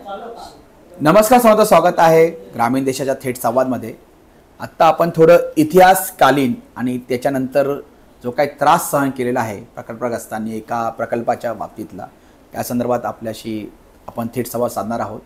नमस्कार सर्वांचं स्वागत आहे ग्रामीण देशाच्या थेट संवादमध्ये। आत्ता आपण थोडं इतिहासकालीन आणि त्याच्यानंतर जो काही त्रास सहन केलेला आहे प्रकल्पग्रस्तांनी एका प्रकल्पाच्या बाबतीतला त्या संदर्भात आपल्याशी आपण थेट संवाद साधणार आहोत।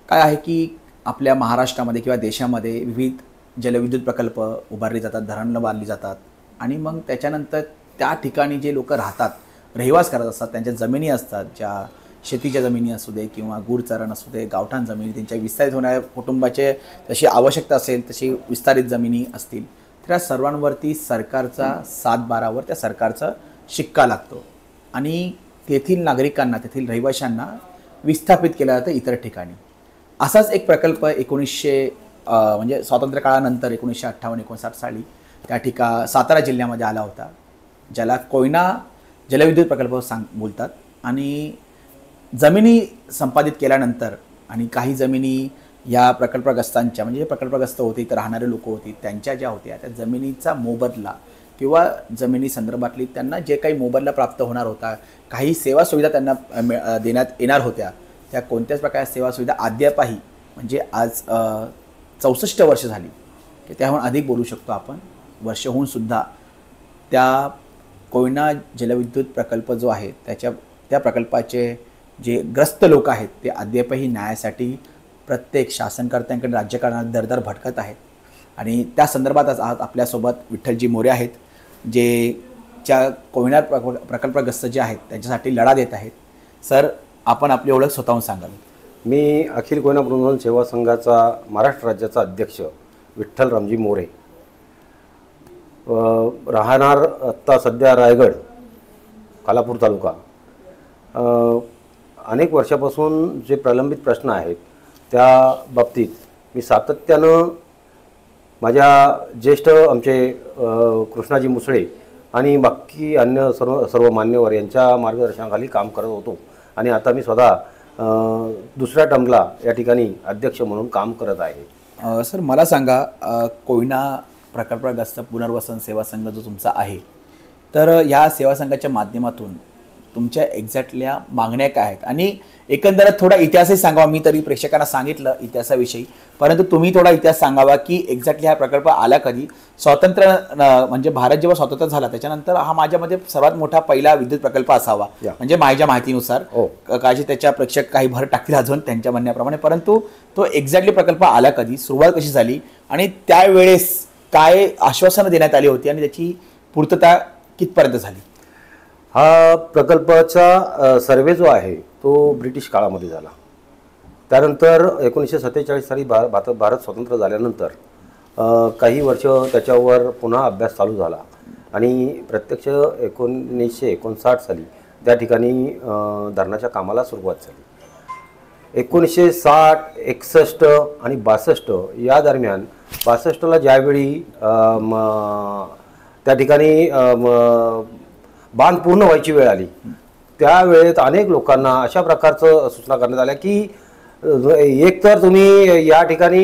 काय आहे की आपल्या महाराष्ट्रामध्ये किंवा देशामध्ये विविध जलविद्युत प्रकल्प उभारले जातात, धरणं बांधली जातात आणि मग त्याच्यानंतर त्या ठिकाणी जे लोक राहतात, रहिवास करत असतात, त्यांच्या जमिनी असतात, ज्या शेतीच्या जमिनी असू दे किंवा गुरचरण असू दे, गावठाण जमिनी, त्यांच्या विस्तारित होणाऱ्या कुटुंबाचे जशी आवश्यकता असेल तशी विस्तारित जमिनी असतील, त्या सर्वांवरती सरकारचा 7/12वर त्या सरकारचा शिक्का लागतो आणि तेथील नागरिकांना, तेथील रहिवाशांना विस्थापित केलं जातं इतर ठिकाणी। असाच एक प्रकल्प 1900 म्हणजे स्वातंत्र्य काळानंतर 1958-59 साली त्या सातारा जिल्ह्यामध्ये आला होता, ज्याला कोयना जलविद्युत प्रकल्प बोलतात। आणि जमिनी संपादित केल्यानंतर आणि काही जमिनी या प्रकल्पग्रस्तांच्या, म्हणजे प्रकल्पग्रस्त होते तर राहणारे लोक होती, त्यांच्या ज्या होत्या त्या जमिनीचा मोबदला किंवा जमिनी संदर्भातली त्यांना जे काही मोबदला प्राप्त होणार होता, काही सेवा सुविधा त्यांना देण्यात येणार होत्या, त्या कोणत्याच प्रकारच्या सेवा सुविधा अद्यापही, म्हणजे आज 64 वर्ष झाली की त्याहून अधिक बोलू शकतो आपण, वर्ष होऊन सुद्धा त्या कोयना जलविद्युत प्रकल्प जो आहे त्या प्रकल्पाचे जे ग्रस्त लोक आहेत ते अद्यापही न्यायासाठी प्रत्येक शासनकर्त्यांकडे, राज्यकारणात दरदर भटकत आहेत। आणि त्या संदर्भातच आज आपल्यासोबत विठ्ठलजी मोरे आहेत, जे कोयना प्रकल्पग्रस्त जे आहेत त्यांच्यासाठी लढा देत आहेत। सर, आपण आपली ओळख स्वतःहून सांगाल। मी अखिल कोयना पुनर्वसन सेवा संघाचा महाराष्ट्र राज्याचा अध्यक्ष विठ्ठल रामजी मोरे, राहणार आत्ता सध्या रायगड, खालापूर तालुका। अनेक वर्षापासून जे प्रलंबित प्रश्न आहेत त्या बाबतीत मी सातत्यानं माझ्या ज्येष्ठ आमचे कृष्णाजी मुसळे आणि बाकी अन्य सर्व मान्यवर यांच्या मार्गदर्शनाखाली काम करत होतो आणि आता मी स्वतः दुसऱ्या टर्मला या ठिकाणी अध्यक्ष म्हणून काम करत आहे। सर, मला सांगा, कोयना प्रकल्पग्रस्त पुनर्वसन सेवा संघ जो तुमचा आहे, तर या सेवा संघाच्या माध्यमातून तुमच्या एक्झॅक्टल्या मागण्या काय आहेत आणि एकंदरीत थोडा इतिहासही सांगावा। मी तरी प्रेक्षकांना सांगितलं इतिहासाविषयी, परंतु तुम्ही थोडा इतिहास सांगावा की एक्झॅक्टली हा प्रकल्प आला कधी, स्वातंत्र्य म्हणजे भारत जेव्हा स्वतंत्र झाला त्याच्यानंतर हा माझ्यामध्ये सर्वात मोठा पहिला विद्युत प्रकल्प असावा, म्हणजे माझ्या माहितीनुसार। काळजी त्याच्या प्रेक्षक काही भर टाकतील अजून त्यांच्या म्हणण्याप्रमाणे, परंतु तो एक्झॅक्टली प्रकल्प आला कधी, सुरुवात कशी झाली आणि त्यावेळेस काय आश्वासनं देण्यात आली होती आणि त्याची पूर्तता कितपर्यंत झाली? हा प्रकल्पाचा सर्वे जो आहे तो ब्रिटिश काळामध्ये झाला। त्यानंतर 1947 साली भारत स्वतंत्र झाल्यानंतर काही वर्ष त्याच्यावर पुन्हा अभ्यास चालू झाला आणि प्रत्यक्ष 1959 साली त्या ठिकाणी धरणाच्या कामाला सुरुवात झाली। 1960, 61 आणि 62 या दरम्यान 62ला ज्यावेळी त्या ठिकाणी बांध पूर्ण व्हायची वेळ आली, त्यावेळेत अनेक लोकांना अशा प्रकारचं सूचना करण्यात आल्या की एकतर तुम्ही या ठिकाणी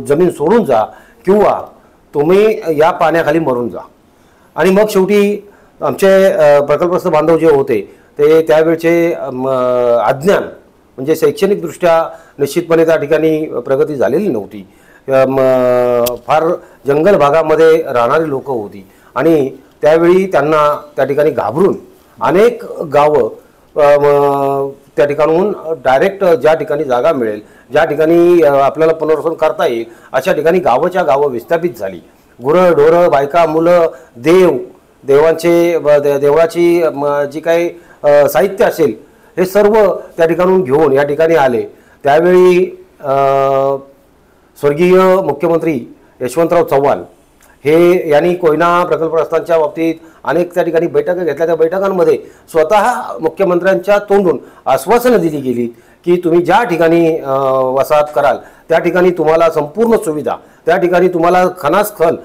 जमीन सोडून जा किंवा तुम्ही या पाण्याखाली मरून जा। आणि मग शेवटी आमचे प्रकल्पग्रस्त बांधव जे होते ते त्यावेळचे अज्ञान, म्हणजे शैक्षणिकदृष्ट्या निश्चितपणे त्या ठिकाणी प्रगती झालेली नव्हती, फार जंगल भागामध्ये राहणारी लोक होती आणि त्यावेळी त्यांना त्या ठिकाणी घाबरून अनेक गावं त्या ठिकाणून डायरेक्ट ज्या ठिकाणी जागा मिळेल, ज्या ठिकाणी आपल्याला पुनर्वसन करता येईल अशा ठिकाणी गावच्या गावं विस्थापित झाली। गुरं ढोरं, बायका, मुलं, देवाची जी काही साहित्य असेल हे सर्व त्या ठिकाणून घेऊन या ठिकाणी आले। त्यावेळी स्वर्गीय मुख्यमंत्री यशवंतराव चव्हाण हे यांनी कोयना प्रकल्पग्रस्तांच्या बाबतीत अनेक त्या ठिकाणी बैठका घेतल्या। त्या बैठकांमध्ये स्वतः मुख्यमंत्र्यांच्या तोंडून आश्वासनं दिली गेली की तुम्ही ज्या ठिकाणी वसाहत कराल त्या ठिकाणी तुम्हाला संपूर्ण सुविधा, त्या ठिकाणी तुम्हाला खनास खन,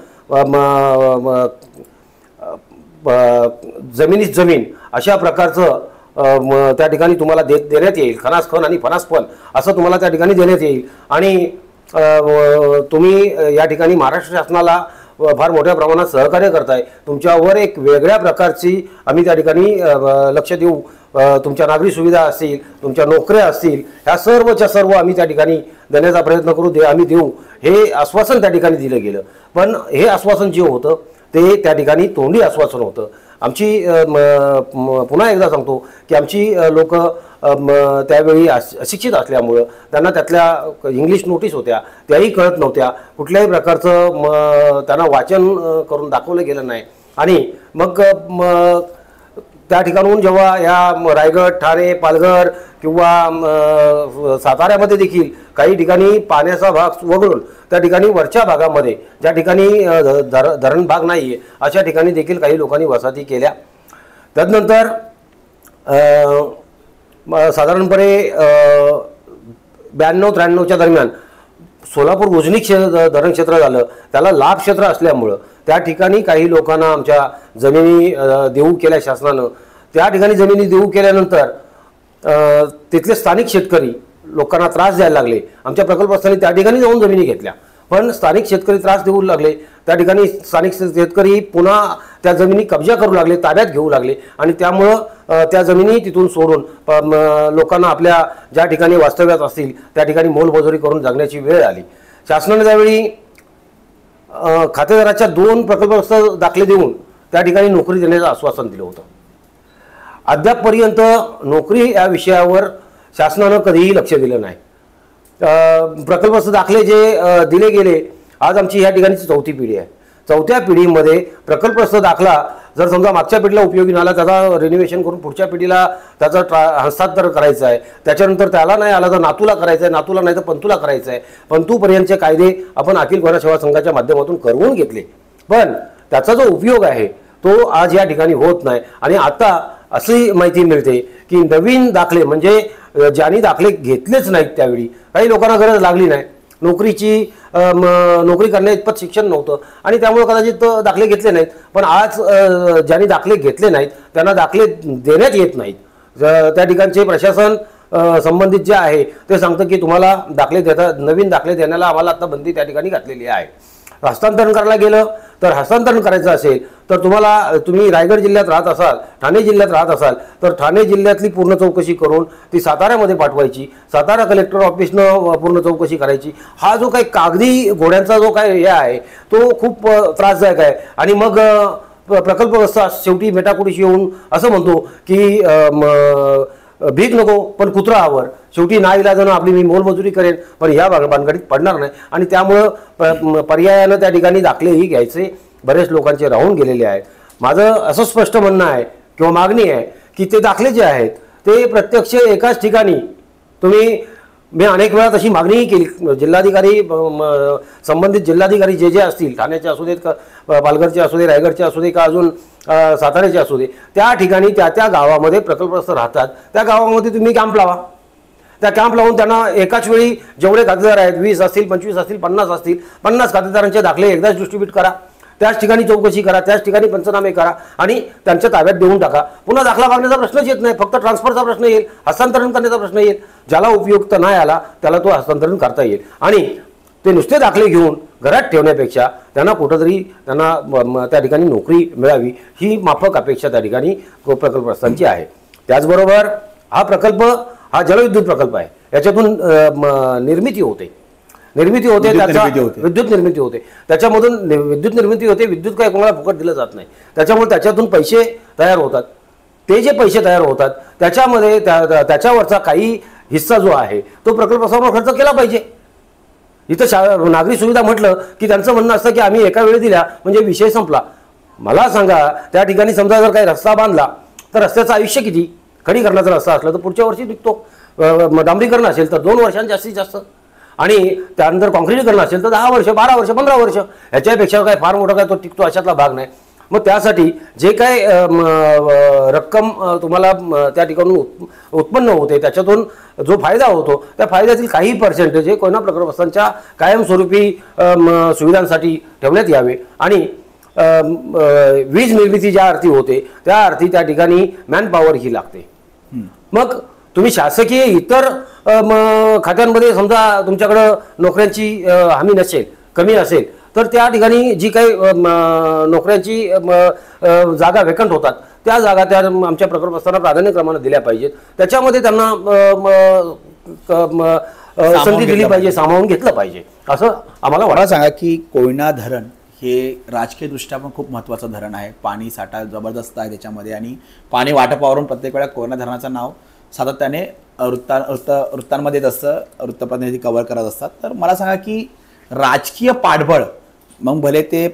जमिनीत जमीन अशा प्रकारचं त्या ठिकाणी तुम्हाला देण्यात येईल, खनास खन आणि फनास फन असं तुम्हाला त्या ठिकाणी देण्यात येईल आणि तुम्ही या ठिकाणी महाराष्ट्र शासनाला फार मोठ्या प्रमाणात सहकार्य करताय. तुमच्यावर एक वेगळ्या प्रकारची आम्ही त्या ठिकाणी लक्ष देऊ. तुमच्या नागरी सुविधा असतील, तुमच्या नोकऱ्या असतील, ह्या सर्वच्या सर्व आम्ही त्या ठिकाणी देण्याचा प्रयत्न करू. आम्ही देऊ हे आश्वासन त्या ठिकाणी दिलं गेलं. पण हे आश्वासन जे होतं ते त्या ठिकाणी तोंडी आश्वासन होतं. आमची पुन्हा एकदा सांगतो की आमची लोक त्यावेळी अशिक्षित असल्यामुळं त्यांना त्यातल्या इंग्लिश नोटीस होत्या त्याही कळत नव्हत्या. कुठल्याही प्रकारचं त्यांना वाचन करून दाखवलं गेलं नाही. आणि मग त्या ठिकाणून जेव्हा या रायगड, ठाणे, पालघर किंवा साताऱ्यामध्ये देखील काही ठिकाणी पाण्याचा भाग वगळून त्या ठिकाणी वरच्या भागामध्ये ज्या ठिकाणी धरण भाग नाही आहे अशा ठिकाणी देखील काही लोकांनी वसाहती केल्या. त्यानंतर साधारणपणे 92-93च्या दरम्यान सोलापूर उजनी धरण क्षेत्र झालं. त्याला लाभ क्षेत्र असल्यामुळं त्या ठिकाणी काही लोकांना आमच्या जमिनी देऊ केल्या शासनानं. त्या ठिकाणी जमिनी देऊ केल्यानंतर तिथले स्थानिक शेतकरी लोकांना त्रास द्यायला लागले. आमच्या प्रकल्पस्थानी त्या ठिकाणी जाऊन जमिनी घेतल्या, पण स्थानिक शेतकरी त्रास देऊ लागले. त्या ठिकाणी स्थानिक शेतकरी पुन्हा त्या जमिनी कब्जा करू लागले, ताब्यात घेऊ लागले. आणि त्यामुळं त्या जमिनी तिथून सोडून लोकांना आपल्या ज्या ठिकाणी वास्तव्यात असतील त्या ठिकाणी मोलमजुरी करून जगण्याची वेळ आली. शासनाने त्यावेळी खातेदाराच्या 2 प्रकल्पग्रस्त दाखले देऊन त्या ठिकाणी नोकरी देण्याचं आश्वासन दिलं होतं. अद्यापपर्यंत नोकरी या विषयावर शासनानं कधीही लक्ष दिलं नाही. प्रकल्पग्रस्त दाखले जे दिले गेले, आज आमची या ठिकाणची 4थी पिढी आहे. 4थ्या पिढीमध्ये प्रकल्पग्रस्त दाखला जर समजा मागच्या पिढीला उपयोगी आला त्याचा रिन्युवेशन करून पुढच्या पिढीला त्याचं हस्तांतर करायचं आहे. त्याच्यानंतर त्याला नाही आला तर नातूला करायचं आहे, नातूला नाही तर पंतूला करायचं आहे. पंतूपर्यंतचे कायदे आपण अखिल भारत सेवा संघाच्या माध्यमातून करवून घेतले, पण त्याचा जो उपयोग आहे तो आज या ठिकाणी होत नाही. आणि आता अशी माहिती मिळते की नवीन दाखले म्हणजे ज्यांनी दाखले घेतलेच नाहीत त्यावेळी काही लोकांना गरज लागली नाही नोकरीची, नोकरी करण्याइतपत शिक्षण नव्हतं आणि त्यामुळे कदाचित दाखले घेतले नाहीत. पण आज ज्यांनी दाखले घेतले नाहीत त्यांना दाखले देण्यात येत नाहीत. त्या ठिकाणचे प्रशासन संबंधित जे आहे ते सांगतं की तुम्हाला दाखले देता, नवीन दाखले देण्याला आम्हाला आता बंदी त्या ठिकाणी घातलेली आहे. हस्तांतरण करायला गेलं तर हस्तांतरण करायचं असेल तर तुम्ही रायगड जिल्ह्यात राहत असाल, ठाणे जिल्ह्यात राहत असाल तर ठाणे जिल्ह्यातली पूर्ण चौकशी करून ती साताऱ्यामध्ये पाठवायची, सातारा कलेक्टर ऑफिसनं पूर्ण चौकशी करायची. हा जो काही कागदी घोड्यांचा जो काय हे आहे तो खूप त्रासदायक आहे. आणि मग प्रकल्पग्रस्त शेवटी मेटाकुटीशी येऊन असं म्हणतो की भीक नको पण कुत्रा आवर. शेवटी नाईलाजानं आपली मी मोलमजुरी करेन पण ह्या भानगडीत पडणार नाही. आणि त्यामुळं पर्यायानं त्या ठिकाणी दाखलेही घ्यायचे बरेच लोकांचे राहून गेलेले आहेत. माझं असं स्पष्ट म्हणणं आहे किंवा मागणी आहे की ते दाखले जे आहेत ते प्रत्यक्ष एकाच ठिकाणी मी अनेक वेळा तशी मागणीही केली. जिल्हाधिकारी संबंधित जिल्हाधिकारी जे असतील, ठाण्याचे असू देत, पालघरचे असू दे, रायगडचे असू दे, का अजून साताऱ्याचे असू दे, त्या ठिकाणी त्या गावामध्ये प्रकल्पग्रस्त राहतात त्या गावामध्ये तुम्ही कॅम्प लावा. त्या कॅम्प लावून त्यांना एकाच वेळी जेवढे खातेदार आहेत 20 असतील, 25 असतील, 50 असतील, 50 खातेदारांचे दाखले एकदाच डिस्ट्रीब्यूट करा. त्याच ठिकाणी चौकशी करा, त्याच ठिकाणी पंचनामे करा आणि त्यांच्या ताब्यात देऊन टाका. पुन्हा दाखला मागण्याचा प्रश्नच येत नाही. फक्त ट्रान्सफरचा प्रश्न येईल, हस्तांतरण करण्याचा प्रश्न येईल. ज्याला उपयुक्त नाही आला त्याला तो हस्तांतरण करता येईल. आणि ते नुसते दाखले घेऊन घरात ठेवण्यापेक्षा त्यांना कुठंतरी त्या ठिकाणी नोकरी मिळावी ही माफक अपेक्षा त्या ठिकाणी प्रकल्पग्रस्तांची आहे. त्याचबरोबर हा प्रकल्प हा जलविद्युत प्रकल्प आहे. याच्यातून निर्मिती होते, त्याचा विद्युत निर्मिती होते. त्याच्यामधून विद्युत निर्मिती होते. विद्युत काय कोणाला फुकट दिलं जात नाही. त्याच्यामुळे त्याच्यातून पैसे तयार होतात. ते जे पैसे तयार होतात त्याच्यामध्ये त्याच्यावरचा काही हिस्सा जो आहे तो प्रकल्पावर खर्च केला पाहिजे. इथं नागरी सुविधा म्हटलं की त्यांचं म्हणणं असतं की आम्ही एका वेळी दिल्या म्हणजे विषय संपला. मला सांगा त्या ठिकाणी समजा जर काही रस्ता बांधला तर रस्त्याचं आयुष्य किती? खडीकरणाचा रस्ता असला तर पुढच्या वर्षी निघतो. डांबरीकरण असेल तर 2 वर्षांत जास्तीत जास्त. आणि त्यानंतर कॉन्क्रीटीकरण असेल तर 10 वर्ष, 12 वर्ष, 15 वर्ष. ह्याच्यापेक्षा काय फार मोठा काय तो टिकतो अशातला भाग नाही. मग त्यासाठी जे काय रक्कम तुम्हाला त्या ठिकाणून उत्पन्न होते त्याच्यातून जो फायदा होतो त्या फायद्यातील काही पर्सेंटेज हे कोयना प्रकल्पग्रस्तांच्या कायमस्वरूपी सुविधांसाठी ठेवण्यात यावे. आणि वीज निर्मिती ज्या अर्थी होते त्या अर्थी त्या ठिकाणी मॅनपॉवर ही लागते. मग तुम्ही शासकीय इतर खात्यांमध्ये समजा तुमच्याकडं नोकऱ्यांची हमी नसेल, कमी असेल तर त्या ठिकाणी जी काही नोकऱ्यांची जागा वेकंट होतात त्या जागा त्या आमच्या प्रकल्पस्थांना प्राधान्यक्रमाने दिल्या पाहिजेत, त्याच्यामध्ये त्यांना संधी दिली पाहिजे, सामावून घेतलं पाहिजे असं आम्हाला मला सांगा की कोयना धरण हे राजकीयदृष्ट्या पण खूप महत्त्वाचं धरण आहे. पाणी साठा जबरदस्त आहे त्याच्यामध्ये आणि पाणी वाटपावरून प्रत्येक वेळा कोयना धरणाचं नाव सातत्याने वृत्तांमध्ये येत असतं, वृत्तप्रतिनिधी कव्हर करत असतात. तर मला सांगा की राजकीय पाठबळ मग भले ते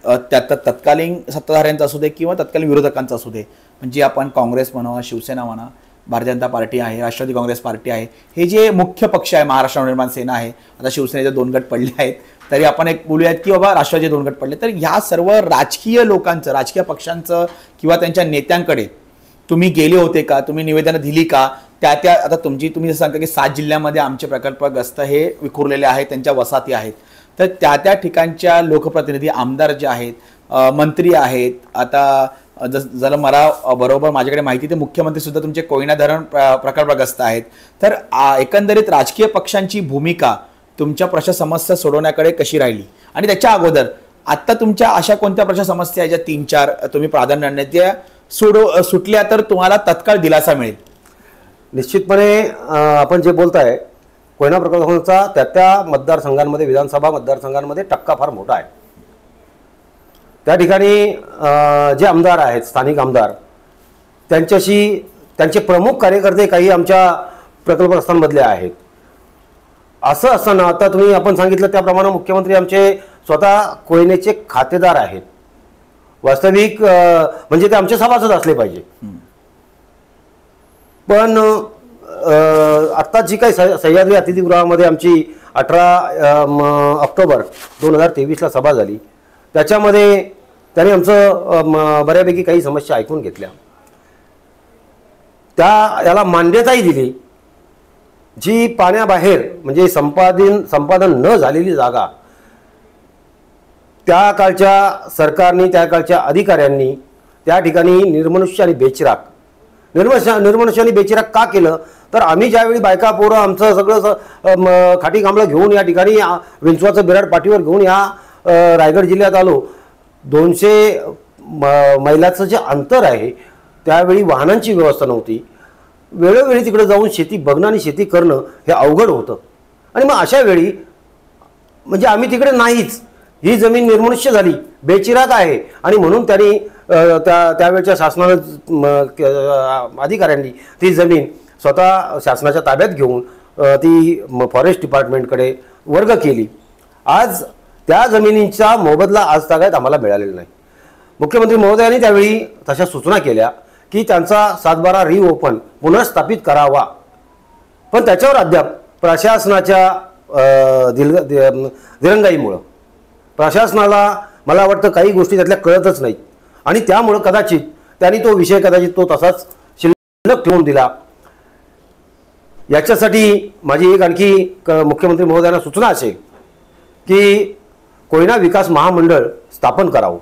तत्कालीन सत्ताधाऱ्यांचं असू दे किंवा तत्कालीन विरोधकांचं असू दे, म्हणजे आपण काँग्रेस म्हणा, शिवसेना म्हणा, भारतीय जनता पार्टी आहे, राष्ट्रवादी काँग्रेस पार्टी आहे, हे जे मुख्य पक्ष आहे, महाराष्ट्र नवनिर्माण सेना आहे, आता शिवसेनेचे 2 गट पडले आहेत, तरी आपण एक बोलूयात की बाबा राष्ट्रवादीचे 2 गट पडले. तर ह्या सर्व राजकीय लोकांचं, राजकीय पक्षांचं किंवा त्यांच्या नेत्यांकडे तुम्ही गेले होते का, तुम्ही निवेदनं दिली का? त्या आता तुम्ही जसं सांगता की 7 जिल्ह्यामध्ये आमचे प्रकल्पग्रस्त हे विखुरलेले आहेत, त्यांच्या वसाहती आहेत, तर त्या ठिकाणच्या लोकप्रतिनिधी, आमदार जे आहेत, मंत्री आहेत, आता जर मला बरोबर माझ्याकडे माहिती ते मुख्यमंत्री सुद्धा तुमचे कोयना धरण प्रकल्पग्रस्त आहेत. तर एकंदरीत राजकीय पक्षांची भूमिका तुमच्या प्रश्न समस्या सोडवण्याकडे कशी राहिली? आणि त्याच्या अगोदर आता तुमच्या अशा कोणत्या प्रश्न समस्या आहेत ज्या 3-4 तुम्ही प्राधान्याने त्या सुटल्या तर तुम्हाला तत्काळ दिलासा मिळेल? निश्चितपणे आपण जे बोलताय कोयना प्रकल्पाचा त्या मतदारसंघांमध्ये, विधानसभा मतदारसंघांमध्ये टक्का फार मोठा आहे. त्या ठिकाणी जे आमदार आहेत, स्थानिक आमदार, त्यांचे प्रमुख कार्यकर्ते काही आमच्या प्रकल्पग्रस्तांमधले आहेत. असं असताना आता आपण सांगितलं त्याप्रमाणे मुख्यमंत्री आमचे स्वतः कोयनेचे खातेदार आहेत. वास्तविक म्हणजे ते आमचे सभासद असले पाहिजे. पण आत्ता जी काही सह्याद्री अतिथीगृहामध्ये आमची 18 ऑक्टोबर 2023ला सभा झाली, त्याच्यामध्ये त्यांनी आमचं बऱ्यापैकी काही समस्या ऐकून घेतल्या, याला मान्यताही दिली. जी पाण्याबाहेर म्हणजे संपादन न झालेली जागा त्या काळच्या सरकारने, त्या काळच्या अधिकाऱ्यांनी त्या ठिकाणी निर्मनुष्य आणि बेचिराग का केलं? तर आम्ही ज्यावेळी बायका पोरं आमचं सगळं खाटी कांबळं घेऊन या ठिकाणी विंचवाचं बिराड पाठीवर घेऊन या रायगड जिल्ह्यात आलो, 200 मैलाचं जे अंतर आहे त्यावेळी वाहनांची व्यवस्था नव्हती. वेळोवेळी तिकडे जाऊन शेती बघणं आणि शेती करणं हे अवघड होतं. आणि मग अशा वेळी म्हणजे आम्ही तिकडे नाहीच, ही जमीन निर्मनुष्य झाली, बेचिराग आहे. आणि म्हणून त्यांनी त्यावेळच्या शासनानं अधिकाऱ्यांनी ती जमीन स्वतः शासनाच्या ताब्यात घेऊन ती फॉरेस्ट डिपार्टमेंटकडे वर्ग केली. आज त्या जमिनीचा मोबदला आज तागायत आम्हाला मिळालेला नाही. मुख्यमंत्री महोदयांनी त्यावेळी तशा सूचना केल्या की त्यांचा 7/12 रिओपन पुनर्स्थापित करावा. पण त्याच्यावर अद्याप प्रशासनाच्या दिरंगाईमुळं प्रशासनाला मला वाटतं काही गोष्टी त्यातल्या कळतच नाहीत आणि त्यामुळं कदाचित त्यांनी तो विषय तो तसाच शिल्लक ठेवून दिला. याच्यासाठी माझी एक आणखी मुख्यमंत्री महोदयांना सूचना असेल की कोयना विकास महामंडळ स्थापन करावं.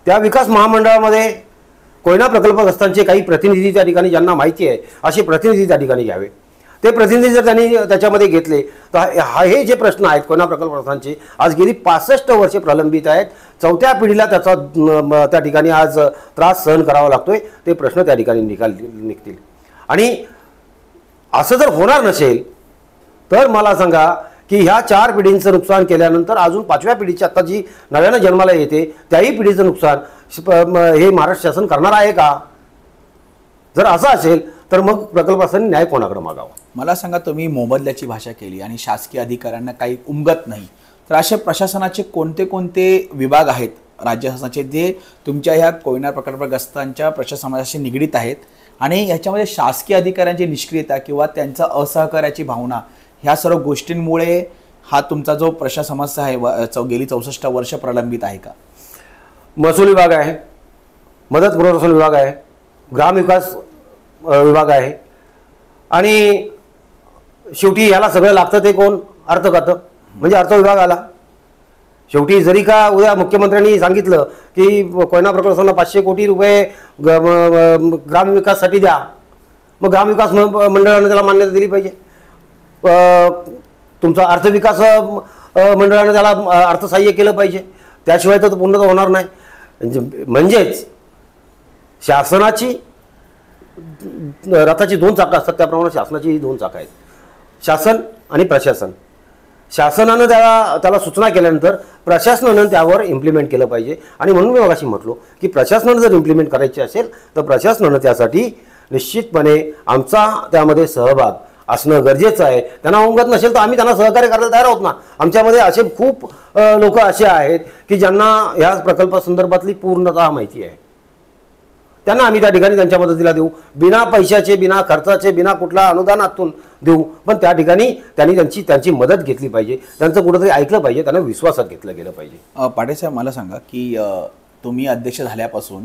त्या विकास महामंडळामध्ये कोयना प्रकल्पग्रस्तांचे काही प्रतिनिधी त्या ठिकाणी ज्यांना माहिती आहे असे प्रतिनिधी त्या ठिकाणी घ्यावे. ते प्रतिनिधी जर त्यांनी त्याच्यामध्ये घेतले तर हे जे प्रश्न आहेत कोयना प्रकल्पग्रस्तांचे आज गेली 65 वर्षे प्रलंबित आहेत. 4थ्या पिढीला त्याचा त्या ठिकाणी आज त्रास सहन करावा लागतोय. ते प्रश्न त्या ठिकाणी निघतील. आणि असं जर होणार नसेल तर मला सांगा की ह्या 4 पिढींचं नुकसान केल्यानंतर अजून 5व्या पिढीची आता जी नव्यानं जन्माला येते त्याही पिढीचं नुकसान हे महाराष्ट्र शासन करणार आहे का? जर असं असेल तर मग प्रकल्पासाठी न्याय कोणाकडे मागावा? मला सांगा, तुम्ही मोबदल्याची भाषा केली आणि शासकीय अधिकाऱ्यांना काही उमगत नाही, तर असे प्रशासनाचे कोणते कोणते विभाग आहेत राज्य शासनाचे जे तुमच्या ह्या कोयना प्रकल्पग्रस्तांच्या प्रशासनाशी निगडीत आहेत आणि ह्याच्यामध्ये शासकीय अधिकाऱ्यांची निष्क्रियता किंवा त्यांचा असहकार्याची भावना ह्या सर्व गोष्टींमुळे हा तुमचा जो प्रश्न समस्या आहे गेली 64 वर्ष प्रलंबित आहे का? महसूल विभाग आहे, मदत पुनर्वसन विभाग आहे, ग्रामविकास विभाग आहे आणि शेवटी याला सगळं लागतं ते कोण? अर्थ खातं म्हणजे अर्थ विभाग आला. शेवटी जरी का उद्या मुख्यमंत्र्यांनी सांगितलं की कोयना प्रकल्पाला 500 कोटी रुपये ग्रामविकाससाठी द्या, मग ग्रामविकास मंडळाने त्याला मान्यता दिली पाहिजे. तुमचा अर्थविकास मंडळानं त्याला अर्थसहाय्य केलं पाहिजे, त्याशिवाय तर पूर्ण होणार नाही. म्हणजेच शासनाची रथाची 2 चाकं असतात त्याप्रमाणे शासनाची 2 चाकं आहेत, शासन आणि प्रशासन. शासनानं त्याला सूचना केल्यानंतर प्रशासनानं त्यावर इम्प्लिमेंट केलं पाहिजे. आणि म्हणून मी मगाशी म्हटलो की प्रशासनानं जर इम्प्लिमेंट करायची असेल तर प्रशासनानं त्यासाठी निश्चितपणे आमचा त्यामध्ये सहभाग असणं गरजेचं आहे. त्यांना अवगत नसेल तर आम्ही त्यांना सहकार्य करायला तयार आहोत ना. आमच्यामध्ये असे खूप लोक असे आहेत की ज्यांना ह्या प्रकल्पासंदर्भातली पूर्णतः माहिती आहे. त्यांना आम्ही त्या ठिकाणी त्यांच्या मदतीला देऊ, बिना पैशाचे, बिना खर्चाचे, बिना कुठला अनुदानातून देऊ. पण त्या ठिकाणी त्यांनी त्यांची मदत घेतली पाहिजे, त्यांचं कुठंतरी ऐकलं पाहिजे, त्यांना विश्वासात घेतलं गेलं पाहिजे. पाटील साहेब, मला सांगा की तुम्ही अध्यक्ष झाल्यापासून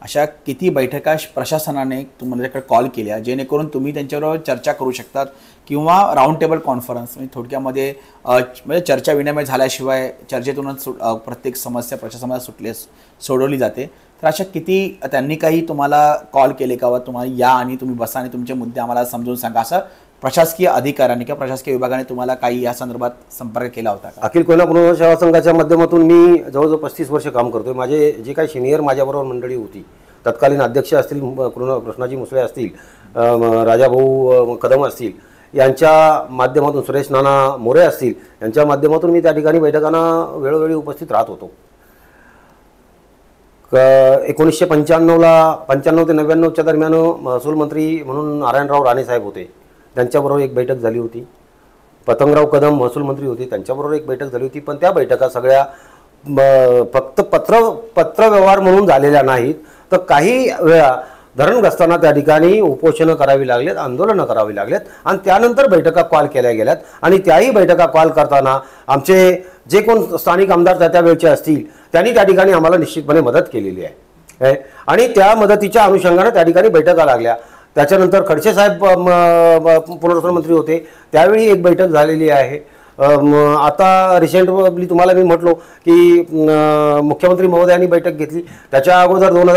अशा किती बैठका प्रशासनाने तुम्हाला कॉल केल्या जेणेकरून तुम्ही त्यांच्याबरोबर चर्चा करू शकतात, किंवा राऊंड टेबल कॉन्फरन्स म्हणजे थोडक्यामध्ये म्हणजे चर्चा विनिमय झाल्याशिवाय चर्चेतूनच प्रत्येक समस्या प्रशासनाला सोडवली जाते. तर अशा किती त्यांनी काही तुम्हाला कॉल केले का, वा तुम्हाला या आणि तुम्ही बसा आणि तुमचे मुद्दे आम्हाला समजून सांगा, असं प्रशासकीय अधिकाऱ्यांनी किंवा प्रशासकीय विभागाने तुम्हाला काही या संदर्भात संपर्क केला होता का? अखिल कोयना पुनर्वसन सेवा संघाच्या माध्यमातून मी जवळजवळ 35 वर्ष काम करतोय. माझे जे काही सिनियर माझ्याबरोबर मंडळी होती, तत्कालीन अध्यक्ष असतील कृष्णाजी मुसळे असतील, राजाभाऊ कदम असतील, यांच्या माध्यमातून सुरेश नाना मोरे असतील, यांच्या माध्यमातून मी त्या ठिकाणी बैठकांना वेळोवेळी उपस्थित राहत होतो. 1995 ते 99च्या दरम्यान महसूल मंत्री म्हणून नारायणराव राणे साहेब होते, त्यांच्याबरोबर एक बैठक झाली होती. पतंगराव कदम महसूल मंत्री होते, त्यांच्याबरोबर एक बैठक झाली होती. पण त्या बैठका सगळ्या फक्त पत्रव्यवहार म्हणून झालेल्या नाहीत, तर काही वेळा धरणग्रस्तांना त्या ठिकाणी उपोषणं करावी लागलेत, आंदोलनं करावी लागलेत, आणि त्यानंतर बैठका कॉल केल्या गेल्यात. आणि त्याही बैठका कॉल करताना आमचे जे कोण स्थानिक आमदार त्या वेळचे असतील त्यांनी त्या ठिकाणी आम्हाला निश्चितपणे मदत केलेली आहे. आणि त्या मदतीच्या अनुषंगाने त्या ठिकाणी बैठका लागल्या. त्याच्यानंतर खडसे साहेब पुनर्वसन मंत्री होते, त्यावेळी एक बैठक झालेली आहे. आता रिसेंटली तुम्हाला मी म्हटलो की मुख्यमंत्री महोदयांनी बैठक घेतली. त्याच्या अगोदर 9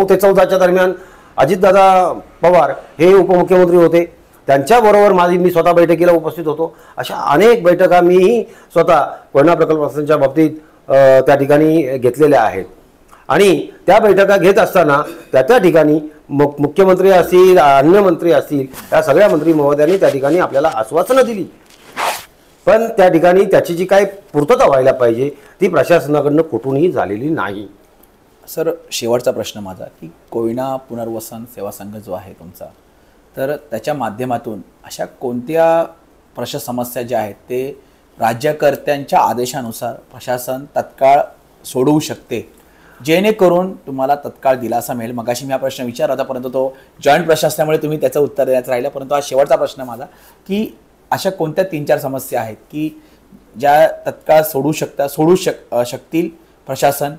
ते 14च्या दरम्यान अजितदादा पवार हे उपमुख्यमंत्री होते, त्यांच्याबरोबर मी स्वतः बैठकीला उपस्थित होतो. अशा अनेक बैठका मीही स्वतः कोयना प्रकल्पाच्या बाबतीत त्या ठिकाणी घेतलेल्या आहेत. आणि त्या बैठका घेत असताना त्या ठिकाणी मुख्यमंत्री असतील, अन्य मंत्री असतील, या सगळ्या मंत्री महोदयांनी त्या ठिकाणी आपल्याला आश्वासनं दिली. पण त्या ठिकाणी त्याची जी काय पूर्तता व्हायला पाहिजे ती प्रशासनाकडनं कुठूनही झालेली नाही. सर, शेवटचा प्रश्न माझा की कोयना पुनर्वसन सेवा संघ जो आहे तुमचा, तर त्याच्या माध्यमातून अशा कोणत्या समस्या ज्या आहेत ते राज्यकर्त्यांच्या आदेशानुसार प्रशासन तत्काळ सोडवू शकते, जेणेकरून तुम्हाला तत्काळ दिलासा मिळेल? मगाशी मी हा प्रश्न विचारला होता, परंतु तो जॉईंट प्रश्न असल्यामुळे तुम्ही त्याचं उत्तर देण्याचं राहिलं. परंतु हा शेवटचा प्रश्न माझा की अशा कोणत्या 3-4 समस्या आहेत की ज्या तत्काळ सोडू शकतील प्रशासन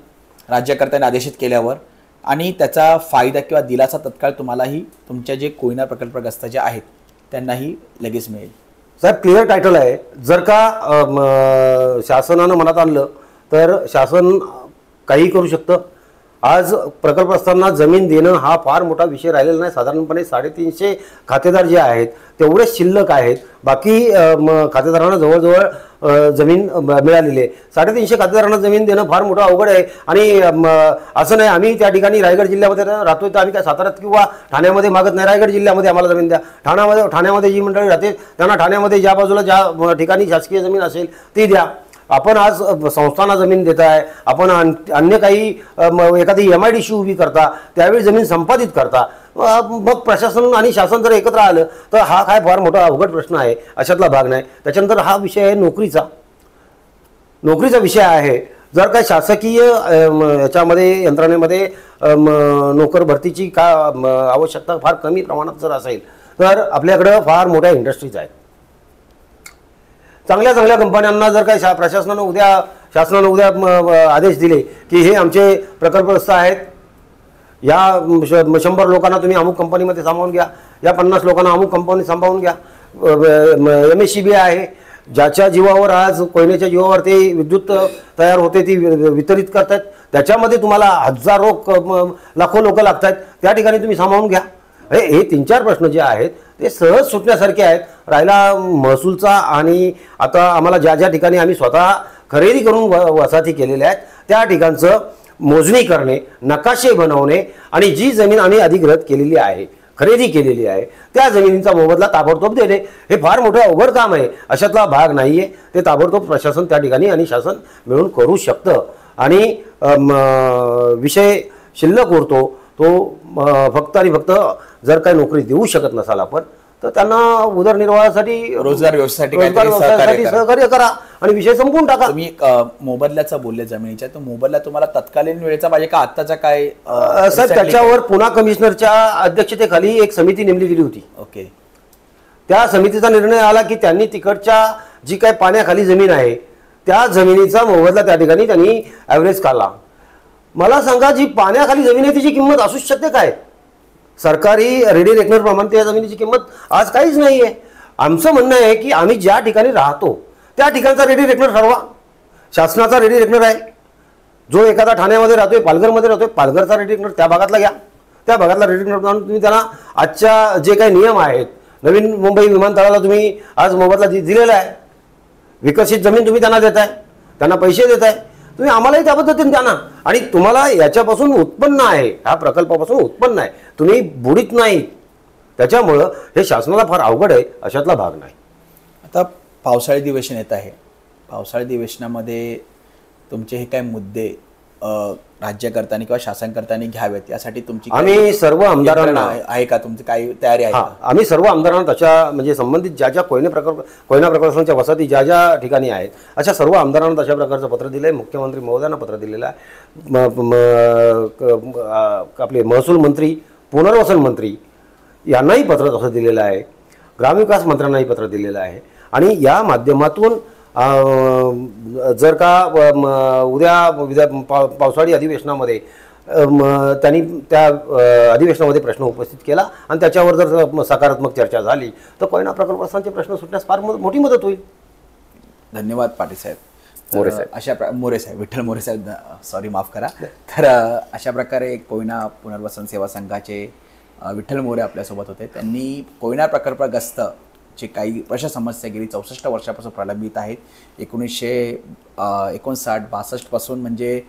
राज्यकर्त्यांनी आदेशित केल्यावर, आणि त्याचा फायदा किंवा दिलासा तत्काळ तुम्हालाही तुमच्या जे कोयना प्रकल्पग्रस्त जे आहेत त्यांनाही लगेच मिळेल? साहेब, क्लिअर टायटल आहे. जर का शासनानं मनात आणलं तर शासन काही करू शकतं. आज प्रकल्पग्रस्तांना जमीन देणं हा फार मोठा विषय राहिलेला नाही. साधारणपणे 350 खातेदार जे आहेत तेवढेच शिल्लक आहेत. बाकी खातेदारांना जवळजवळ जमीन मिळालेली आहे. 350 खातेदारांना जमीन देणं फार मोठं अवघड आहे. आणि असं नाही आम्ही त्या ठिकाणी रायगड जिल्ह्यामध्ये राहतोय तर आम्ही काय साताऱ्यात किंवा ठाण्यामध्ये मागत नाही, रायगड जिल्ह्यामध्ये आम्हाला जमीन द्या. ठाण्यामध्ये जी मंडळी राहते त्यांना ठाण्यामध्ये ज्या बाजूला ज्या ठिकाणी शासकीय जमीन असेल ती द्या. आपण आज संस्थांना जमीन देत आहे, आपण अन्य काही एखादी MIDC उभी करता, त्यावेळी जमीन संपादित करता. मग प्रशासन आणि शासन जर एकत्र आलं तर हा काय फार मोठा अवघड प्रश्न आहे, अशातला भाग नाही. त्याच्यानंतर हा विषय आहे नोकरीचा विषय आहे. जर काय शासकीय याच्यामध्ये यंत्रणेमध्ये नोकर भरतीची आवश्यकता फार कमी प्रमाणात जर असेल तर आपल्याकडं फार मोठ्या इंडस्ट्रीज आहेत. चांगल्या कंपन्यांना जर काही शासनानं उद्या आदेश दिले की हे आमचे प्रकल्पग्रस्त आहेत, या 100 लोकांना तुम्ही अमुक कंपनीमध्ये सामावून घ्या, या 50 लोकांना अमुक कंपनी सांभाळून घ्या. MSCB आहे ज्याच्या जीवावर आज कोयनेच्या जीवावर ते विद्युत तयार होते ती वितरित करतात, त्याच्यामध्ये तुम्हाला हजारो लाखो लोक लागतात, त्या ठिकाणी तुम्ही सामावून घ्या. हे 3-4 प्रश्न जे आहेत ते सहज सुटण्यासारखे आहेत. राहिला महसूलचा, आणि आता आम्हाला ज्या ज्या ठिकाणी आम्ही स्वतः खरेदी करून वसाहती केलेल्या आहेत त्या ठिकाणचं मोजणी करणे, नकाशे बनवणे, आणि जी जमीन आम्ही अधिग्रहित केलेली आहे, खरेदी केलेली आहे, त्या जमिनींचा मोबदला ताबडतोब देणे हे फार मोठं अवघड काम आहे. अशातला भाग नाही आहे. ते ताबडतोब प्रशासन त्या ठिकाणी आणि शासन मिळून करू शकतं. आणि विषय शिल्लक उरतो तो फक्त आणि फक्त जर काही नोकरी देऊ शकत नसाल आपण, तर त्यांना उदरनिर्वाहासाठी, रोजगार व्यवसायासाठी सहकार्य करा आणि विषय संपवून टाका. तुम्ही मोबदल्याचा बोलले जमिनीच्या, तो मोबदला तुम्हाला तत्कालीन वेळेचा पाहिजे का आत्ताचा काय? सर, त्याच्यावर पुन्हा कमिशनरच्या अध्यक्षतेखाली एक समिती नेमली गेली होती. ओके. त्या समितीचा निर्णय आला की त्यांनी तिकडच्या जी काही पाण्याखाली जमीन आहे त्या जमिनीचा मोबदला त्या ठिकाणी त्यांनी ॲव्हरेज काढला. मला सांगा, जी पाण्याखाली जमीन आहे तिची किंमत असूच शकते काय? सरकारी रेडी रेकनर प्रमाणे त्या जमिनीची किंमत आज काहीच नाही आहे. आमचं म्हणणं आहे की आम्ही ज्या ठिकाणी राहतो त्या ठिकाणचा रेडी रेकनर ठरवा. शासनाचा रेडी रेकनर आहे. जो एखादा ठाण्यामध्ये राहतोय, पालघरमध्ये राहतोय, पालघरचा रेडी रेकनर त्या भागातला घ्या. त्या भागातला रेडी रेकनर म्हणून तुम्ही त्यांना आजच्या जे काही नियम आहेत, नवीन मुंबई विमानतळाला तुम्ही आज मोबदला दिलेला आहे, विकसित जमीन तुम्ही त्यांना देताय, त्यांना पैसे देताय, तुम्ही आम्हालाही त्या पद्धतीने द्या ना. आणि तुम्हाला याच्यापासून उत्पन्न आहे, ह्या प्रकल्पापासून उत्पन्न आहे, तुम्ही बुडीत नाही. त्याच्यामुळं हे शासनाला फार अवघड आहे, अशातला भाग नाही. आता पावसाळी अधिवेशन येत आहे. पावसाळी अधिवेशनामध्ये तुमचे हे काय मुद्दे राज्यकर्त्यांनी किंवा शासनकर्त्यांनी घ्यावेत यासाठी तुमची आम्ही सर्व आमदारांना आहे का, तुमची काही तयारी आहे? आम्ही सर्व आमदारांना तशा म्हणजे संबंधित ज्या ज्या कोयना प्रकल्पांच्या वसाहती ज्या ज्या ठिकाणी आहेत अशा सर्व आमदारांना तशा प्रकारचं पत्र दिलं आहे. मुख्यमंत्री महोदयांना पत्र दिलेलं आहे. आपले महसूल मंत्री, पुनर्वसन मंत्री यांनाही पत्र तसं दिलेलं आहे. ग्रामविकास मंत्र्यांनाही पत्र दिलेलं आहे. आणि या माध्यमातून जर का उद्या पावसाळी अधिवेशनामध्ये त्यांनी त्या अधिवेशनामध्ये प्रश्न उपस्थित केला आणि त्याच्यावर जर सकारात्मक चर्चा झाली तर कोयना प्रकल्पग्रस्तांचे प्रश्न सुटण्यास फार मोठी मदत होईल. धन्यवाद पाटील साहेब. मोरे साहेब. मोरे साहेब, विठ्ठल मोरे साहेब, सॉरी, माफ करा. तर अशा प्रकारे कोयना पुनर्वसन सेवा संघाचे विठ्ठल मोरे आपल्यासोबत होते. त्यांनी कोयना प्रकल्पग्रस्त जे काही प्रश्न समस्या गेली 64 वर्षापासून प्रलंबित आहेत, 1959-62 पासून म्हणजे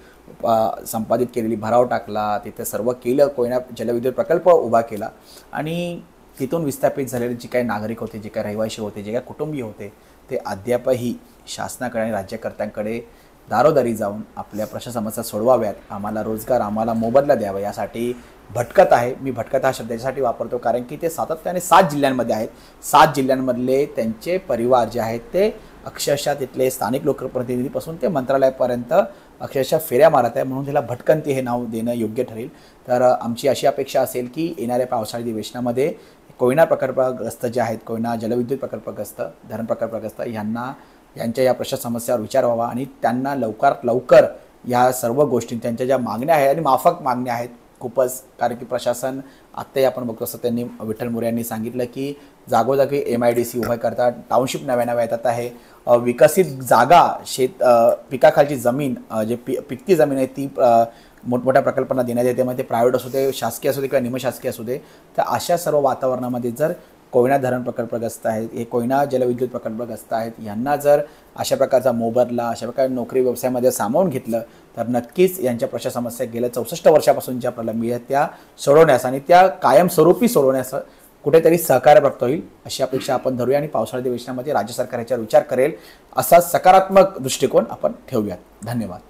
संपादित केलेली, भराव टाकला, तिथे सर्व केलं, कोयना जलविद्युत प्रकल्प उभा केला आणि तिथून विस्थापित झालेले जे काही नागरिक होते, जे काही रहिवासी होते, जे काही कुटुंबीय होते, ते अद्यापही शासनाकडे आणि राज्यकर्त्यांकडे दारोदारी जाऊन आपल्या प्रश्न समस्या सोडवाव्यात, आम्हाला रोजगार, आम्हाला मोबदला द्यावा यासाठी भटकत आहे. मी भटकत हा शब्द यासाठी वापरतो कारण की ते सातत्याने 7 जिल्ह्यांमध्ये आहेत. 7 जिल्ह्यांमधले त्यांचे परिवार जे आहेत ते अक्षरशः तिथले स्थानिक लोकप्रतिनिधीपासून ते मंत्रालयापर्यंत अक्षरशः फेऱ्या मारत आहे. म्हणून त्याला भटकंती हे नाव देणं योग्य ठरेल. तर आमची अशी अपेक्षा असेल की येणाऱ्या पावसाळी अधिवेशनामध्ये कोयना प्रकल्पग्रस्त जे आहेत, कोयना जलविद्युत प्रकल्पग्रस्त, धरण प्रकल्पग्रस्त यांच्या या प्रश्न समस्यावर विचार व्हावा आणि त्यांना लवकरात लवकर या सर्व गोष्टी, त्यांच्या ज्या मागण्या आहेत आणि माफक मागण्या आहेत खूपच, कारण की प्रशासन आत्ताही आपण बघतो असं त्यांनी विठ्ठल मोरे यांनी सांगितलं की जागोजागी MIDC उभा करतात, टाउनशिप नव्या येतात आहे, विकसित जागा, पिकाखालची जमीन, जे पिकती जमीन आहे ती मोठमोठ्या प्रकल्पांना देण्यात येते. मग ते प्रायव्हेट असू दे, शासकीय असू दे किंवा निमशासकीय असू दे. तर अशा सर्व वातावरणामध्ये जर कोयना धरण प्रकल्पग्रस्त आहेत, हे कोयना जलविद्युत प्रकल्पग्रस्त आहेत, यांना जर अशा प्रकारचा मोबदला, अशा प्रकारे नोकरी व्यवसायामध्ये सामावून घेतलं तर नक्कीच यांच्या प्रश्न समस्या गेल्या 64 वर्षापासून ज्या प्रलंबित आहेत त्या सोडवण्यास आणि त्या कायमस्वरूपी सोडवण्यास कुठेतरी सहकार्य प्राप्त होईल अशी अपेक्षा आपण धरूया. आणि पावसाळी अधिवेशनामध्ये राज्य सरकार याच्यावर विचार करेल असा सकारात्मक दृष्टिकोन आपण ठेवूयात. धन्यवाद.